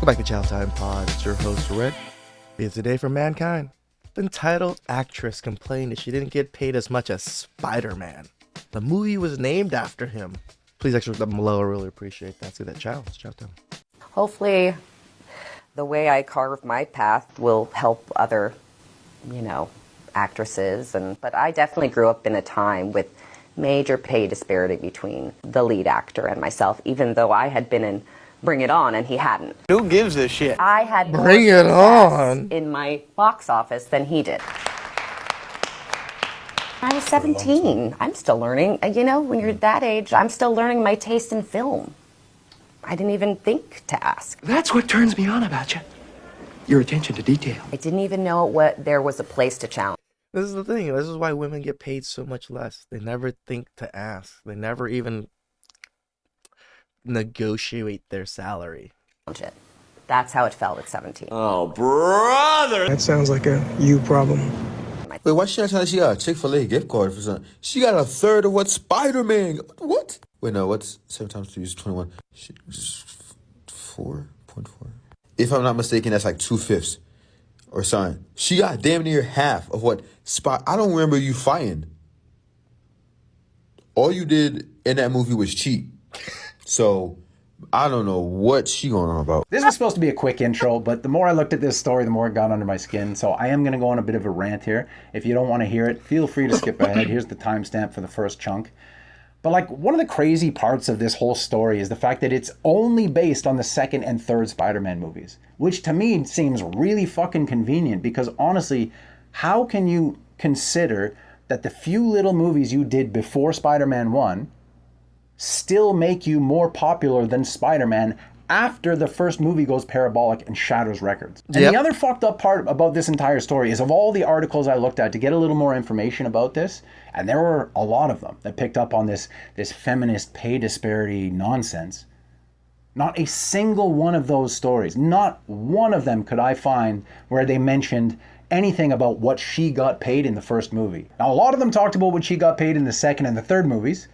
back to Chow Time Pod. It's your host, Red. It's a day for mankind. The entitled actress complained that she didn't get paid as much as Spider-Man. The movie was named after him. Please extra them below. I really appreciate that. See that, Chow. It's Chow Time. Hopefully, the way I carve my path will help other, actresses. But I definitely grew up in a time with major pay disparity between the lead actor and myself, even though I had been in Bring It On and he hadn't. Who gives a shit? I had more Bring It On in my box office than he did. I was 17. I'm still learning. When you're that age, I'm still learning my taste in film. I didn't even think to ask. That's what turns me on about you. Your attention to detail. I didn't even know there was a place to challenge. This is the thing. This is why women get paid so much less. They never think to ask. They never even negotiate their salary. That's how it felt at 17. Oh, brother! That sounds like a you problem. Wait, why she not telling us she got a Chick-fil-A gift card for something? She got a third of what Spider-Man got. What? Wait, no, what's 7 times 3 is 21? 4.4? If I'm not mistaken, that's like 2/5 or something. She got damn near half of what I don't remember you fighting. All you did in that movie was cheat. So, I don't know what she going on about. This was supposed to be a quick intro, but the more I looked at this story, the more it got under my skin. So I am going to go on a bit of a rant here. If you don't want to hear it, feel free to skip ahead. Here's the timestamp for the first chunk. But one of the crazy parts of this whole story is the fact that it's only based on the second and third Spider-Man movies, which to me seems really fucking convenient because honestly, how can you consider that the few little movies you did before Spider-Man 1 still make you more popular than Spider-Man after the first movie goes parabolic and shatters records? And the other fucked up part about this entire story is of all the articles I looked at to get a little more information about this, and there were a lot of them that picked up on this feminist pay disparity nonsense, not a single one of those stories, not one of them could I find where they mentioned anything about what she got paid in the first movie. Now, a lot of them talked about what she got paid in the second and the third movies.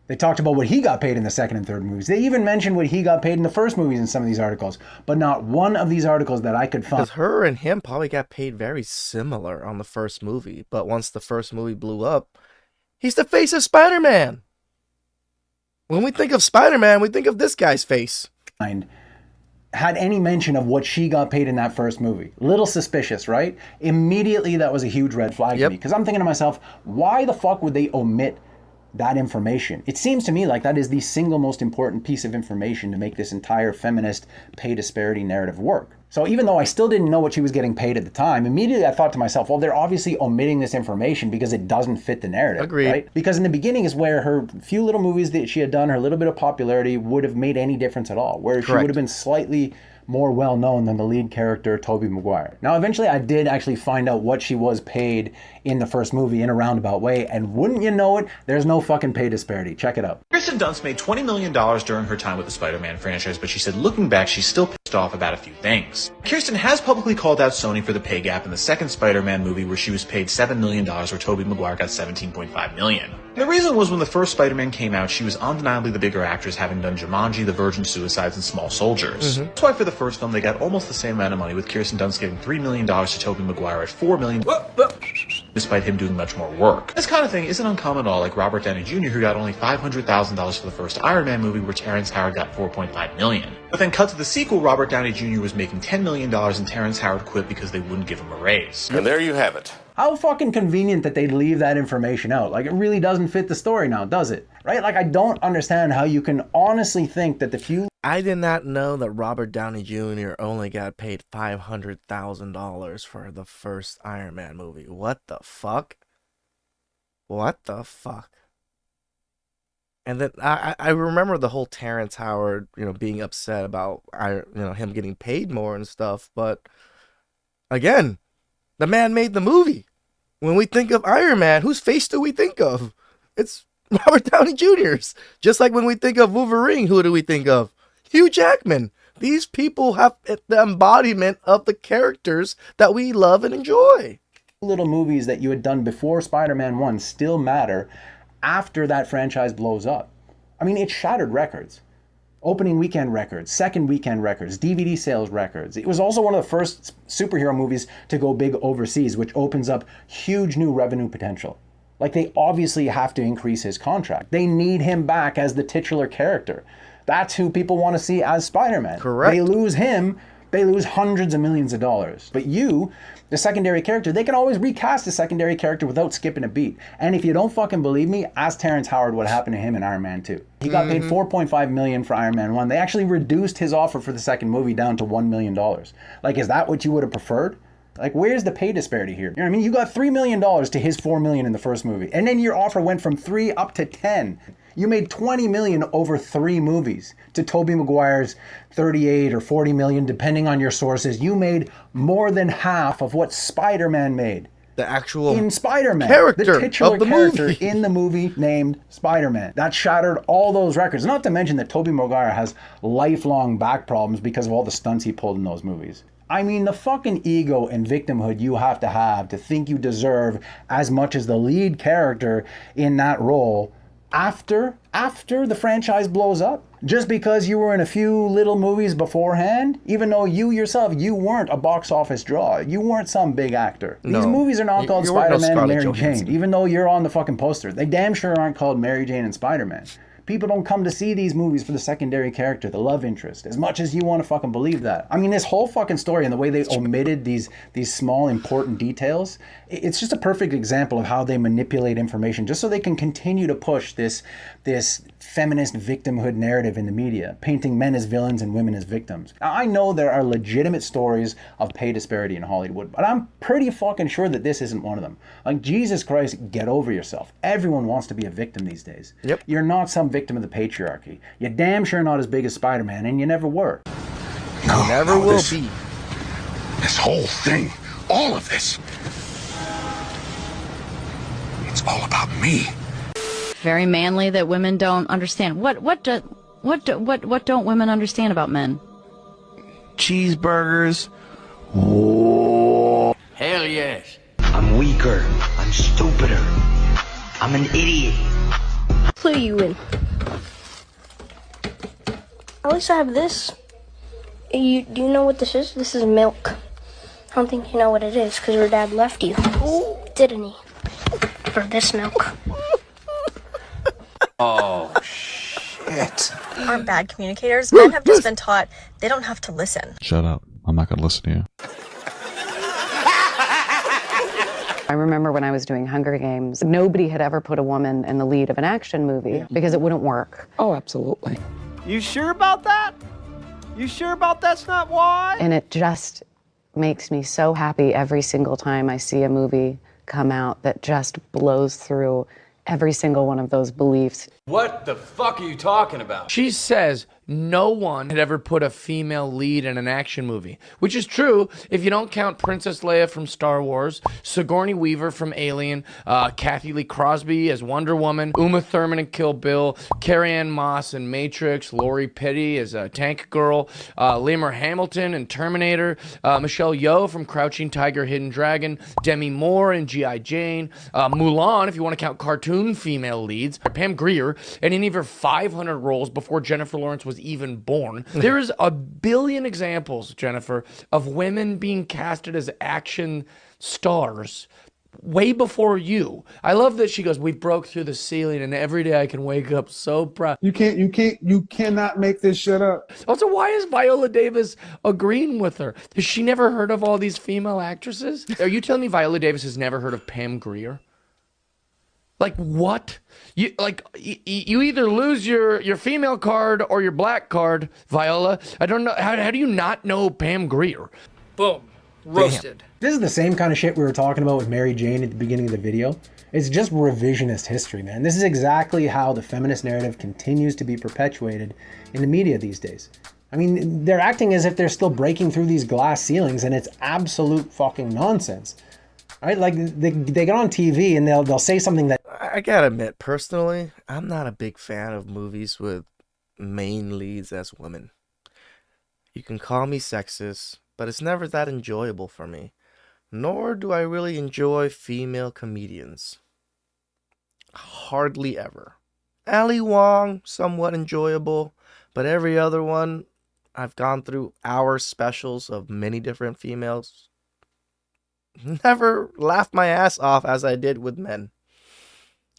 They talked about what he got paid in the second and third movies. They even mentioned what he got paid in the first movies in some of these articles. But not one of these articles that I could find. Because her and him probably got paid very similar on the first movie. But once the first movie blew up, he's the face of Spider-Man. When we think of Spider-Man, we think of this guy's face. Had any mention of what she got paid in that first movie. Little suspicious, right? Immediately that was a huge red flag to me. Because I'm thinking to myself, why the fuck would they omit that information? It seems to me like that is the single most important piece of information to make this entire feminist pay disparity narrative work. So even though I still didn't know what she was getting paid at the time, immediately I thought to myself, well, they're obviously omitting this information because it doesn't fit the narrative. Agreed. Right? Because in the beginning is where her few little movies that she had done, her little bit of popularity would have made any difference at all. Where she would have been slightly more well-known than the lead character, Tobey Maguire. Now, eventually I did actually find out what she was paid in the first movie in a roundabout way, and wouldn't you know it, there's no fucking pay disparity. Check it out. Kirsten Dunst made $20 million during her time with the Spider-Man franchise, but she said looking back, she's still pissed off about a few things. Kirsten has publicly called out Sony for the pay gap in the second Spider-Man movie where she was paid $7 million where Tobey Maguire got $17.5 million. And the reason was when the first Spider-Man came out, she was undeniably the bigger actress, having done Jumanji, The Virgin Suicides, and Small Soldiers. That's why for the first film, they got almost the same amount of money, with Kirsten Dunst giving $3 million to Tobey Maguire at $4 million, despite him doing much more work. This kind of thing isn't uncommon at all, like Robert Downey Jr., who got only $500,000 for the first Iron Man movie, where Terrence Howard got $4.5 million. But then cut to the sequel, Robert Downey Jr. was making $10 million, and Terrence Howard quit because they wouldn't give him a raise. And there you have it. How fucking convenient that they leave that information out. It really doesn't fit the story now, does it? Right? I don't understand how you can honestly think that the few... I did not know that Robert Downey Jr. only got paid $500,000 for the first Iron Man movie. What the fuck? What the fuck? And then I remember the whole Terrence Howard, being upset about him getting paid more and stuff. But again, the man made the movie. When we think of Iron Man, whose face do we think of? It's Robert Downey Jr.'s. Just like when we think of Wolverine, who do we think of? Hugh Jackman. These people have the embodiment of the characters that we love and enjoy. Little movies that you had done before Spider-Man 1 still matter after that franchise blows up. I mean, it shattered records. Opening weekend records, second weekend records, DVD sales records. It was also one of the first superhero movies to go big overseas, which opens up huge new revenue potential. Like, they obviously have to increase his contract. They need him back as the titular character. That's who people want to see as Spider-Man. Correct. They lose him, they lose hundreds of millions of dollars. But you, the secondary character, they can always recast a secondary character without skipping a beat. And if you don't fucking believe me, ask Terrence Howard what happened to him in Iron Man 2. He got paid $4.5 million for Iron Man 1. They actually reduced his offer for the second movie down to $1 million. Like, is that what you would have preferred? Like, where's the pay disparity here? You know what I mean? You got $3 million to his $4 million in the first movie. And then your offer went from 3 up to 10. You made $20 million over 3 movies to Tobey Maguire's 38 or 40 million, depending on your sources. You made more than half of what Spider-Man made. The actual In Spider-Man, character the titular of the character movie. in the movie named Spider-Man. That shattered all those records. Not to mention that Tobey Maguire has lifelong back problems because of all the stunts he pulled in those movies. I mean, the fucking ego and victimhood you have to think you deserve as much as the lead character in that role after the franchise blows up. Just because you were in a few little movies beforehand, even though you yourself, you weren't a box office draw. You weren't some big actor. No. These movies are not called You weren't no Spider-Man and Scarlett Mary Johansson. Jane, even though you're on the fucking poster. They damn sure aren't called Mary Jane and Spider-Man. People don't come to see these movies for the secondary character, the love interest, as much as you want to fucking believe that. I mean, this whole fucking story and the way they omitted these small important details, it's just a perfect example of how they manipulate information just so they can continue to push this feminist victimhood narrative in the media, painting men as villains and women as victims. Now, I know there are legitimate stories of pay disparity in Hollywood, but I'm pretty fucking sure that this isn't one of them. Like, Jesus Christ, get over yourself. Everyone wants to be a victim these days. Yep. You're not some victim of the patriarchy. You're damn sure not as big as Spider-Man, and you never were. Never will be. This whole thing, all of this, it's all about me. Very manly that women don't understand. What don't women understand about men? Cheeseburgers. Hell yes. I'm weaker. I'm stupider. I'm an idiot. Clue you in. At least I have this. Do you know what this is? This is milk. I don't think you know what it is because your dad left you. Didn't he? For this milk. Oh, shit. Aren't bad communicators. Men have just been taught they don't have to listen. Shut up. I'm not going to listen to you. I remember when I was doing Hunger Games, nobody had ever put a woman in the lead of an action movie because it wouldn't work. Oh, absolutely. You sure about that? You sure about that's not why? And it just makes me so happy every single time I see a movie come out that just blows through every single one of those beliefs. What the fuck are you talking about? She says no one had ever put a female lead in an action movie, which is true if you don't count Princess Leia from Star Wars, Sigourney Weaver from Alien, Kathy Lee Crosby as Wonder Woman, Uma Thurman in Kill Bill, Carrie-Anne Moss in Matrix, Lori Petty as Tank Girl, Lamar Hamilton in Terminator, Michelle Yeoh from Crouching Tiger, Hidden Dragon, Demi Moore in G.I. Jane, Mulan if you want to count cartoon female leads, Pam Grier, and in over 500 roles before Jennifer Lawrence was even born. There is a billion examples, Jennifer, of women being casted as action stars way before you. I love that she goes, we broke through the ceiling and every day I can wake up so proud. You cannot make this shit up. Also, why is Viola Davis agreeing with her? Has she never heard of all these female actresses? Are you telling me Viola Davis has never heard of Pam Grier? Like, what? You either lose your female card or your black card, Viola. I don't know. How do you not know Pam Grier? Boom. Roasted. This is the same kind of shit we were talking about with Mary Jane at the beginning of the video. It's just revisionist history, man. This is exactly how the feminist narrative continues to be perpetuated in the media these days. I mean, they're acting as if they're still breaking through these glass ceilings, and it's absolute fucking nonsense. Right? Like, they get on TV and they'll say something that... I gotta admit, personally, I'm not a big fan of movies with main leads as women. You can call me sexist, but it's never that enjoyable for me. Nor do I really enjoy female comedians. Hardly ever. Ali Wong, somewhat enjoyable, But every other one, I've gone through hour specials of many different females. Never laughed my ass off as I did with men.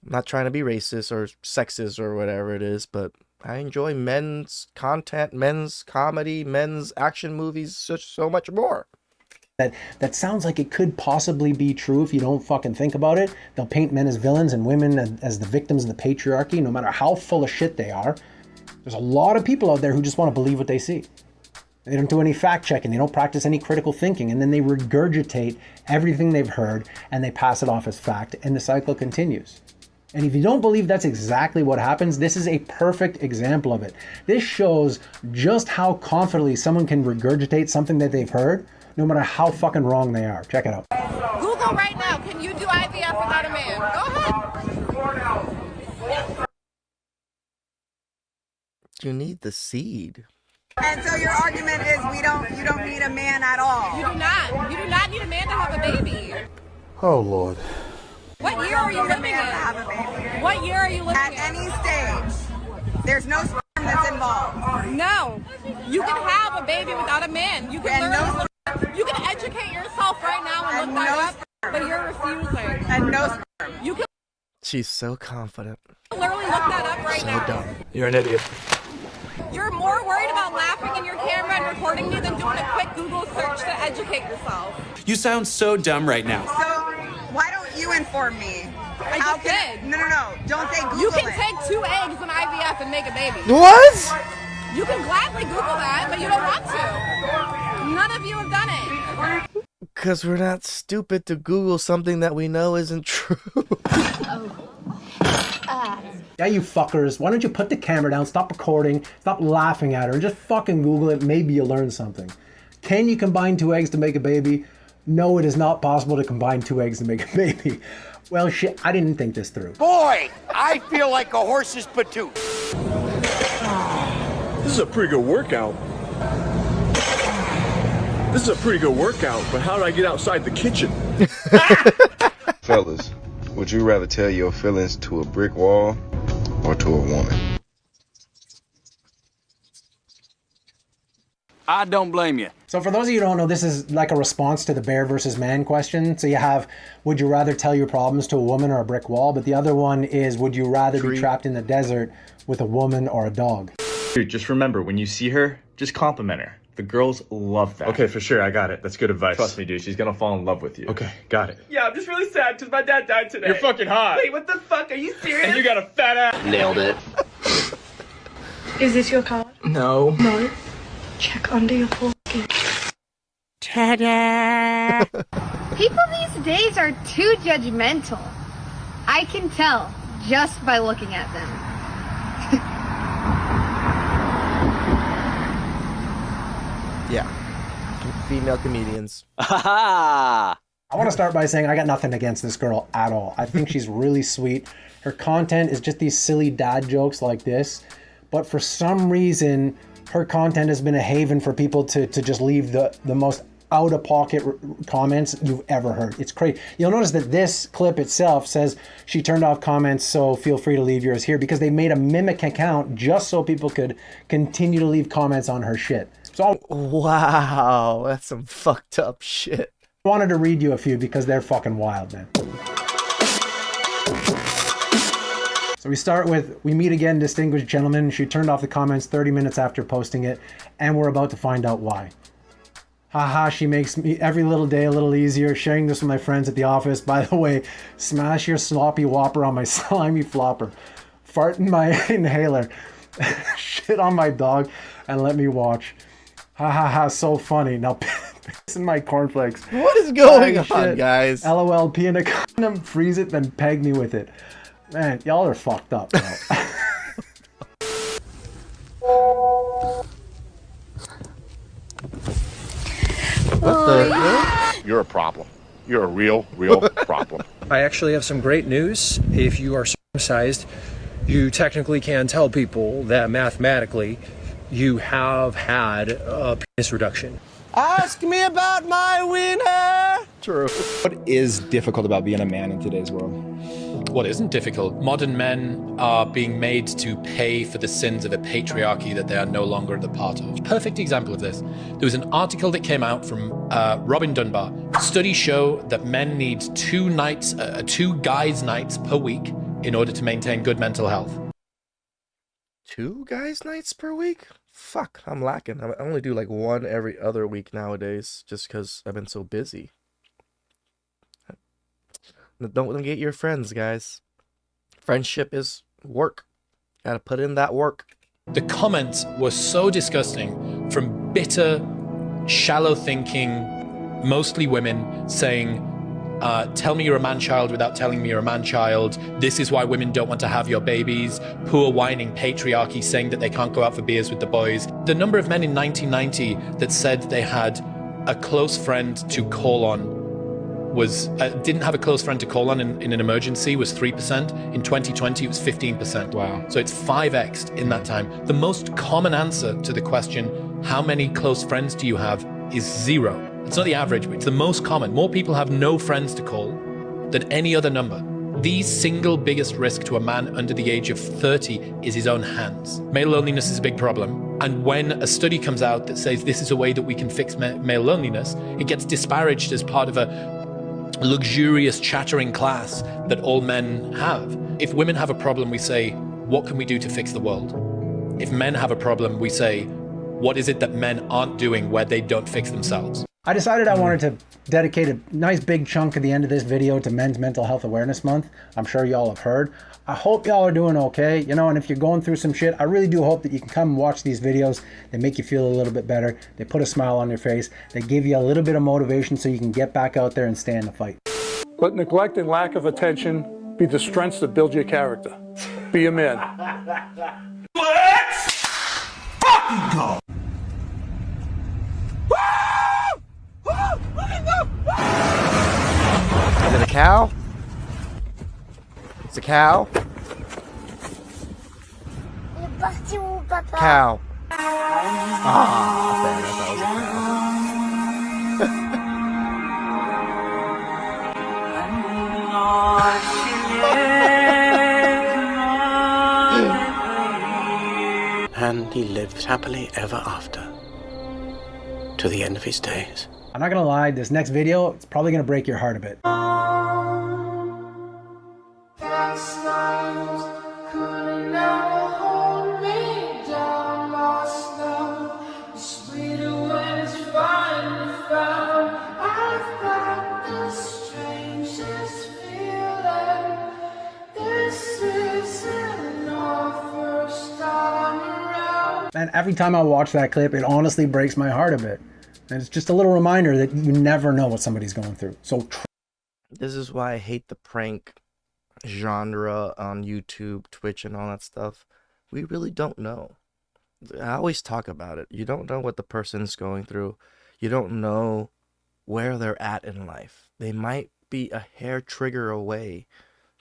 I'm not trying to be racist or sexist or whatever it is, but I enjoy men's content, men's comedy, men's action movies, so much more. That sounds like it could possibly be true if you don't fucking think about it. They'll paint men as villains and women as the victims of the patriarchy, no matter how full of shit they are. There's a lot of people out there who just want to believe what they see. They don't do any fact checking, they don't practice any critical thinking, and then they regurgitate everything they've heard and they pass it off as fact, and the cycle continues. And if you don't believe that's exactly what happens, this is a perfect example of it. This shows just how confidently someone can regurgitate something that they've heard, no matter how fucking wrong they are. Check it out. Google right now, can you do IVF without a man? Go ahead. You need the seed. And so your argument is you don't need a man at all. You do not. You do not need a man to have a baby. Oh, Lord. What year are you living in? What year are you living in? At any stage. There's no sperm that's involved. No. You can have a baby without a man. You can you can educate yourself right now and look that up, but you're refusing. And no sperm. You can She's so confident. literally look that up right now. So dumb. You're an idiot. You're more worried about laughing in your camera and recording me than doing a quick Google search to educate yourself. You sound so dumb right now. So, why don't you inform me? I just did. No. Don't say Google. You can take 2 eggs in IVF and make a baby. What? You can gladly Google that, but you don't want to. None of you have done it. Because we're not stupid to Google something that we know isn't true. Yeah, you fuckers, why don't you put the camera down, stop recording, stop laughing at her, and just fucking Google it. Maybe you'll learn something. Can you combine 2 eggs to make a baby? No, it is not possible to combine 2 eggs to make a baby. Well, shit, I didn't think this through. Boy, I feel like a horse's patoot. This is a pretty good workout. But how do I get outside the kitchen? Fellas, would you rather tell your feelings to a brick wall or to a woman? I don't blame you. So for those of you who don't know, this is like a response to the bear versus man question. So you have, would you rather tell your problems to a woman or a brick wall? But the other one is, would you rather be trapped in the desert with a woman or a dog? Dude, just remember, when you see her, just compliment her. The girls love that. Okay, for sure, I got it. That's good advice. Trust me, dude, she's gonna fall in love with you. Okay, got it. Yeah, I'm just really sad because my dad died today. You're fucking hot. Wait, what the fuck? Are you serious? And you got a fat ass. Nailed it. Is this your card? No. No. Check under your fucking. Ta-da! People these days are too judgmental. I can tell just by looking at them. Yeah. Female comedians. I want to start by saying I got nothing against this girl at all. I think she's really sweet. Her content is just these silly dad jokes like this. But for some reason, her content has been a haven for people to just leave the most out-of-pocket comments you've ever heard. It's crazy. You'll notice that this clip itself says she turned off comments, so feel free to leave yours here, because they made a mimic account just so people could continue to leave comments on her shit. So wow, that's some fucked up shit. I wanted to read you a few because they're fucking wild, man. So we start with, we meet again, distinguished gentleman. She turned off the comments 30 minutes after posting it, and we're about to find out why. Haha, she makes me every little day a little easier. Sharing this with my friends at the office. By the way, smash your sloppy whopper on my slimy flopper. Fart in my inhaler. Shit on my dog and let me watch. Ha ha ha, so funny. Now piss in my cornflakes. What is going on, shit. guys? LOL, pee in a condom, freeze it, then peg me with it. Man, y'all are fucked up, bro. What the? You're a problem. You're a real problem. I actually have some great news. If you are circumcised, you technically can tell people that mathematically you have had a penis reduction. Ask me about my wiener! True. What is difficult about being a man in today's world? What isn't difficult? Modern men are being made to pay for the sins of a patriarchy that they are no longer the part of. Perfect example of this. There was an article that came out from Robin Dunbar. Studies show that men need 2 guys' nights per week in order to maintain good mental health. 2 guys' nights per week? Fuck, I'm lacking. I only do like 1 every other week nowadays, just because I've been so busy. Don't negate your friends, guys. Friendship is work. Gotta put in that work. The comments were so disgusting from bitter, shallow thinking, mostly women saying, tell me you're a man-child without telling me you're a man-child. This is why women don't want to have your babies. Poor whining patriarchy saying that they can't go out for beers with the boys. The number of men in 1990 that said they had a close friend to call on didn't have a close friend to call on in an emergency was 3%. In 2020, it was 15%. Wow. So it's 5x'd in that time. The most common answer to the question, how many close friends do you have, is 0. It's not the average, but it's the most common. More people have no friends to call than any other number. The single biggest risk to a man under the age of 30 is his own hands. Male loneliness is a big problem. And when a study comes out that says this is a way that we can fix male loneliness, it gets disparaged as part of a luxurious chattering class that all men have. If women have a problem, we say, what can we do to fix the world? If men have a problem, we say, what is it that men aren't doing where they don't fix themselves? I decided I wanted to dedicate a nice big chunk at the end of this video to Men's Mental Health Awareness Month. I'm sure y'all have heard. I hope y'all are doing okay, and if you're going through some shit, I really do hope that you can come and watch these videos. They make you feel a little bit better. They put a smile on your face. They give you a little bit of motivation so you can get back out there and stay in the fight. Let neglect and lack of attention be the strengths that build your character. Be a man. Let's fucking go! Is it a cow? It's a cow? Cow. Ah, I thought it was a cow. And he lived happily ever after, to the end of his days. I'm not gonna lie, this next video, it's probably gonna break your heart a bit. And every time I watch that clip, it honestly breaks my heart a bit. And it's just a little reminder that you never know what somebody's going through. So this is why I hate the prank genre on YouTube, Twitch, and all that stuff. We really don't know. I always talk about it. You don't know what the person's going through. You don't know where they're at in life. They might be a hair trigger away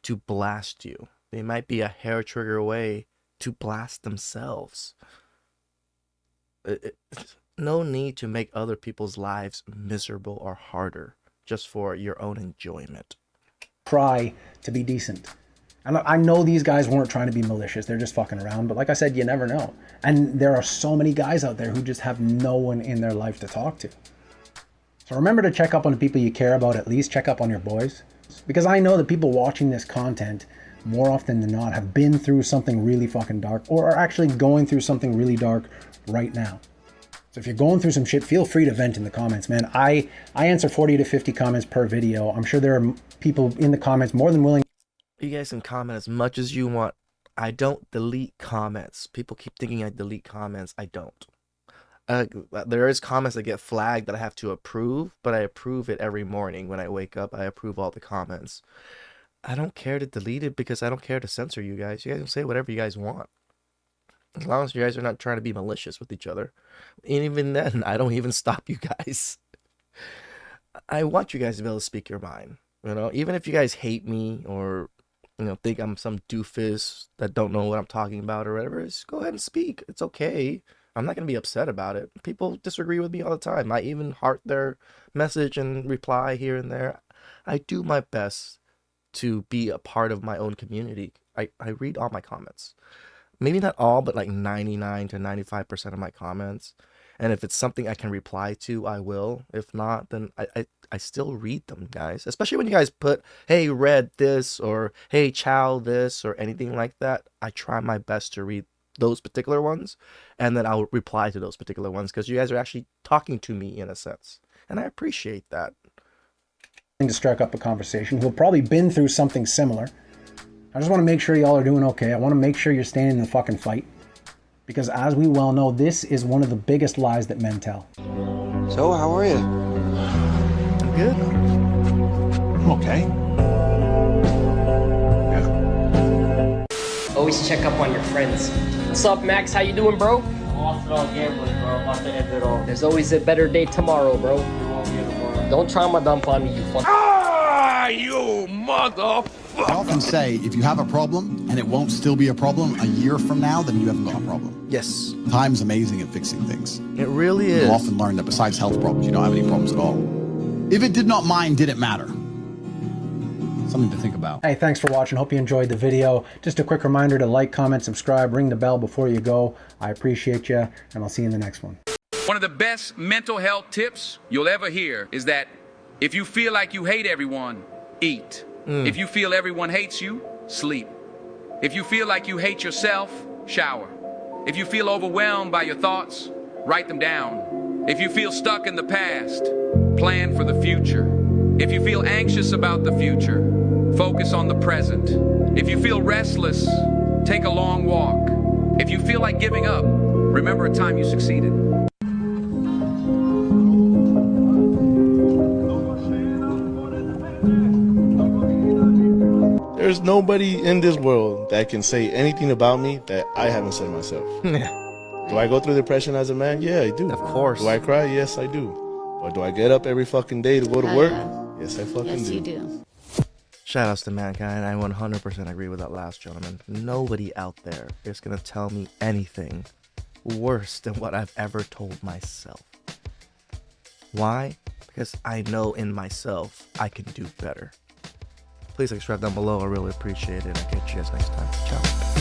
to blast you. They might be a hair trigger away to blast themselves. No need to make other people's lives miserable or harder just for your own enjoyment. Try to be decent. And I know these guys weren't trying to be malicious. They're just fucking around. But like I said, you never know. And there are so many guys out there who just have no one in their life to talk to. So remember to check up on the people you care about. At least check up on your boys. Because I know that people watching this content, more often than not, have been through something really fucking dark or are actually going through something really dark right now. So if you're going through some shit, feel free to vent in the comments, man. I answer 40 to 50 comments per video. I'm sure there are people in the comments more than willing. You guys can comment as much as you want. I don't delete comments. People keep thinking I delete comments. I don't. There is comments that get flagged that I have to approve, but I approve it every morning when I wake up. I approve all the comments. I don't care to delete it because I don't care to censor you guys. You guys can say whatever you guys want. As long as you guys are not trying to be malicious with each other. And even then, I don't even stop you guys. I want you guys to be able to speak your mind. Even if you guys hate me or, think I'm some doofus that don't know what I'm talking about or whatever, just go ahead and speak. It's okay. I'm not going to be upset about it. People disagree with me all the time. I even heart their message and reply here and there. I do my best to be a part of my own community, I read all my comments. Maybe not all, but like 99 to 95% of my comments. And if it's something I can reply to, I will. If not, then I still read them, guys. Especially when you guys put, hey, Red this, or hey, Chow this, or anything like that. I try my best to read those particular ones, and then I'll reply to those particular ones, because you guys are actually talking to me in a sense. And I appreciate that. To strike up a conversation who've probably been through something similar. I just want to make sure y'all are doing okay. I want to make sure you're staying in the fucking fight. Because as we well know, this is one of the biggest lies that men tell. So, how are you? I'm good. I'm okay. Always check up on your friends. What's up, Max? How you doing, bro? Lost it all gambling, bro. I'm about to end it all. There's always a better day tomorrow, bro. Don't trauma dump on me, you fuck. Ah, you motherfucker! I often say, if you have a problem and it won't still be a problem a year from now, then you haven't got a problem. Yes. Time's amazing at fixing things. It really is. You'll often learn that besides health problems, you don't have any problems at all. If it did not mind, did it matter? Something to think about. Hey, thanks for watching. Hope you enjoyed the video. Just a quick reminder to like, comment, subscribe, ring the bell before you go. I appreciate you, and I'll see you in the next one. One of the best mental health tips you'll ever hear is that if you feel like you hate everyone, eat. If you feel everyone hates you, sleep. If you feel like you hate yourself, shower. If you feel overwhelmed by your thoughts, write them down. If you feel stuck in the past, plan for the future. If you feel anxious about the future, focus on the present. If you feel restless, take a long walk. If you feel like giving up, remember a time you succeeded. There's nobody in this world that can say anything about me that I haven't said myself. Do I go through depression as a man? Yeah, I do. Of course. Do I cry? Yes, I do. Or do I get up every fucking day to go to work? Yes, I fucking do. You do. Shout outs to Mankind. I 100% agree with that last gentleman. Nobody out there is going to tell me anything worse than what I've ever told myself. Why? Because I know in myself I can do better. Please subscribe down below. I really appreciate it. I'll catch you guys next time. Ciao.